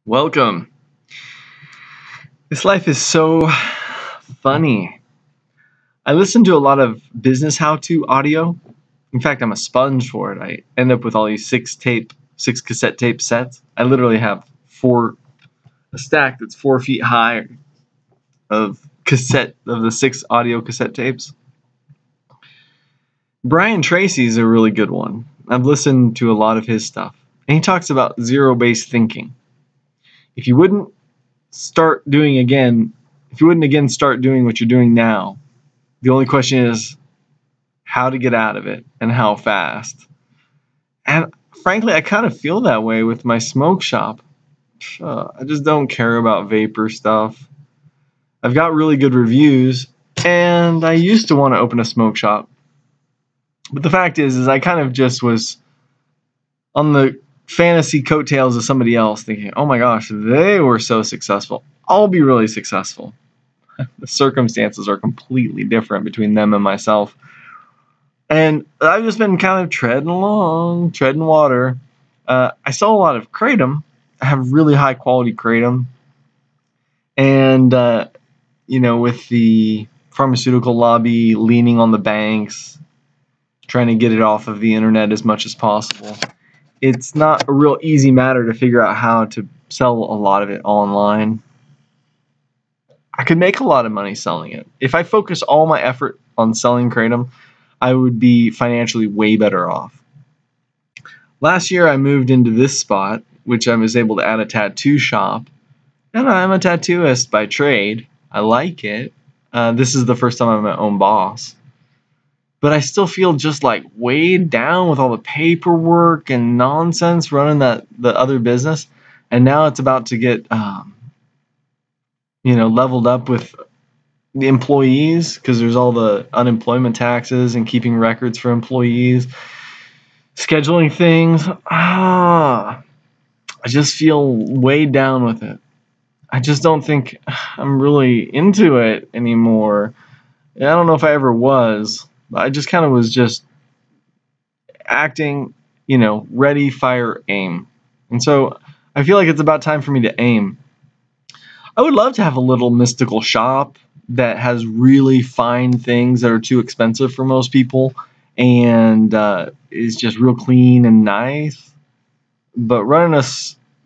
Welcome. This life is so funny. I listen to a lot of business how-to audio. In fact, I'm a sponge for it. I end up with all these six cassette tape sets. I literally have a stack that's 4 feet high of the 6 audio cassette tapes. Brian Tracy's a really good one. I've listened to a lot of his stuff. And he talks about zero-based thinking. If you wouldn't again start doing what you're doing now, the only question is how to get out of it and how fast. And frankly, I kind of feel that way with my smoke shop. I just don't care about vapor stuff. I've got really good reviews, and I used to want to open a smoke shop. But the fact is I kind of just was on the fantasy coattails of somebody else thinking, oh my gosh, they were so successful. I'll be really successful. The circumstances are completely different between them and myself. And I've just been kind of treading water. I sell a lot of kratom. I have really high quality kratom. And, with the pharmaceutical lobby leaning on the banks, trying to get it off of the internet as much as possible, it's not a real easy matter to figure out how to sell a lot of it online. I could make a lot of money selling it. If I focus all my effort on selling kratom, I would be financially way better off. Last year, I moved into this spot, which I was able to add a tattoo shop. And I'm a tattooist by trade. I like it. This is the first time I'm my own boss. But I still feel just like weighed down with all the paperwork and nonsense running the other business. And now it's about to get leveled up with the employees, because there's all the unemployment taxes and keeping records for employees, scheduling things. I just feel weighed down with it. I just don't think I'm really into it anymore. I don't know if I ever was. I just kind of was just acting, ready, fire, aim. And so I feel like it's about time for me to aim. I would love to have a little mystical shop that has really fine things that are too expensive for most people and is just real clean and nice. But running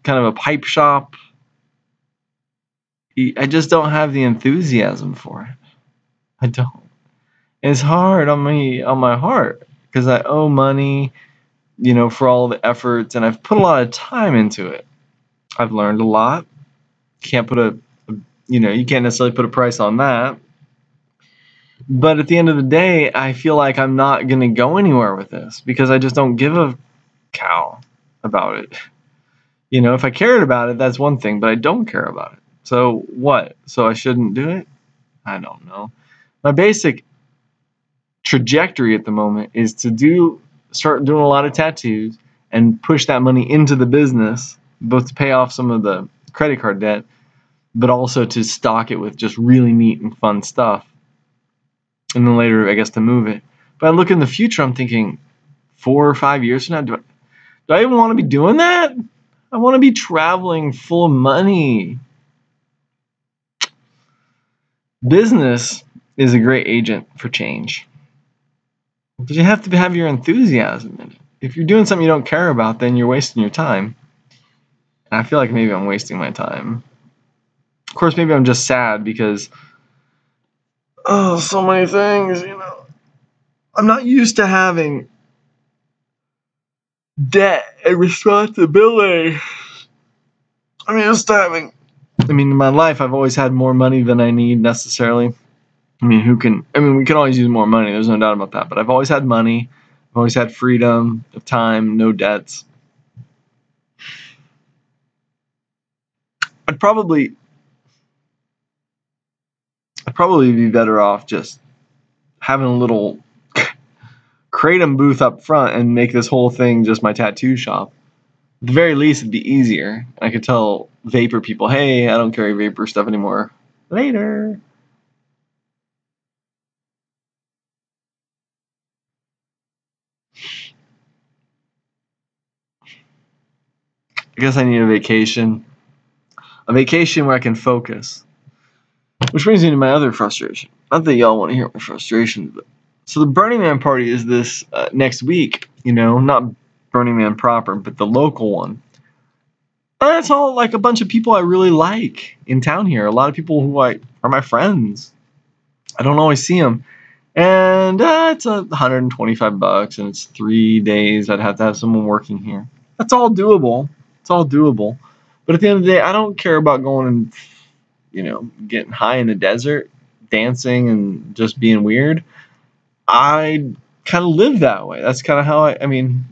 kind of a pipe shop, I just don't have the enthusiasm for it. I don't. It's hard on my heart because I owe money, for all the efforts, and I've put a lot of time into it. I've learned a lot. You can't necessarily put a price on that. But at the end of the day, I feel like I'm not going to go anywhere with this because I just don't give a cow about it. If I cared about it, that's one thing, but I don't care about it. So what? So I shouldn't do it? I don't know. My basic trajectory at the moment is to start doing a lot of tattoos and push that money into the business, both to pay off some of the credit card debt, but also to stock it with just really neat and fun stuff. And then later, I guess, to move it. But I look in the future, I'm thinking 4 or 5 years from now, do I even want to be doing that? I want to be traveling full of money. Business is a great agent for change. But you have to have your enthusiasm in it. If you're doing something you don't care about, then you're wasting your time. And I feel like maybe I'm wasting my time. Of course, maybe I'm just sad because, so many things, I'm not used to having debt and responsibility. In my life, I've always had more money than I need necessarily. We can always use more money. There's no doubt about that. But I've always had money. I've always had freedom of time, no debts. I'd probably be better off just having a little kratom booth up front and make this whole thing just my tattoo shop. At the very least, it'd be easier. I could tell vapor people, hey, I don't carry vapor stuff anymore. Later. I guess I need a vacation. A vacation where I can focus. Which brings me to my other frustration. Not that y'all want to hear my frustrations, but so the Burning Man party is this next week. Not Burning Man proper, but the local one. It's all like a bunch of people I really like in town here. A lot of people who are my friends. I don't always see them. And it's $125, and it's 3 days. I'd have to have someone working here. That's all doable. It's all doable. But at the end of the day, I don't care about going and, getting high in the desert, dancing, and just being weird. I kind of live that way. That's kind of how I mean,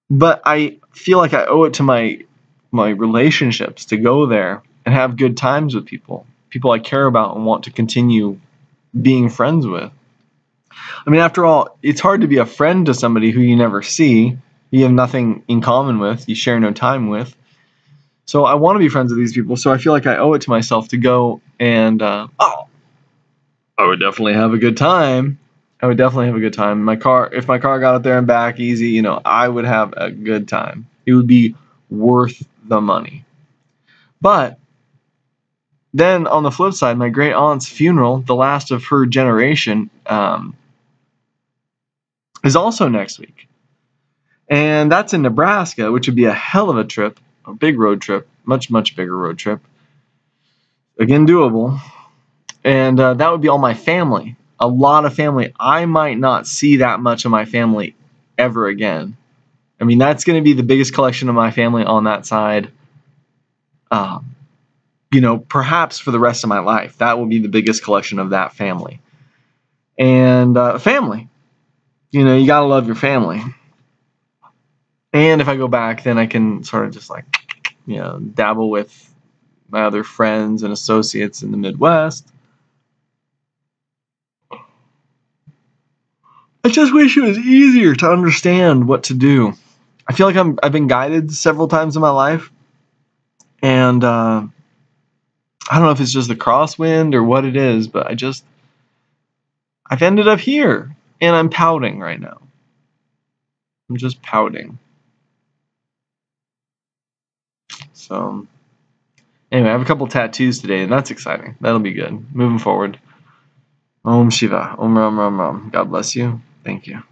but I feel like I owe it to my relationships to go there and have good times with people I care about and want to continue being friends with. I mean, after all, it's hard to be a friend to somebody who you never see, you have nothing in common with, you share no time with. So I want to be friends with these people, so I feel like I owe it to myself to go and, I would definitely have a good time. If my car got up there and back easy, I would have a good time. It would be worth the money. But then on the flip side, my great aunt's funeral, the last of her generation, is also next week. And that's in Nebraska, which would be a hell of a trip, a big road trip, much, much bigger road trip. Again, doable. And that would be all my family. A lot of family. I might not see that much of my family ever again. I mean, that's going to be the biggest collection of my family on that side. Perhaps for the rest of my life. That will be the biggest collection of that family. And family. You got to love your family. And if I go back, then I can sort of just dabble with my other friends and associates in the Midwest. I just wish it was easier to understand what to do. I feel like I've been guided several times in my life, and I don't know if it's just the crosswind or what it is, but I've ended up here, and I'm pouting right now. I'm just pouting. So, anyway, I have a couple tattoos today, and that's exciting. That'll be good. Moving forward. Om Shiva. Om Ram Ram Ram. God bless you. Thank you.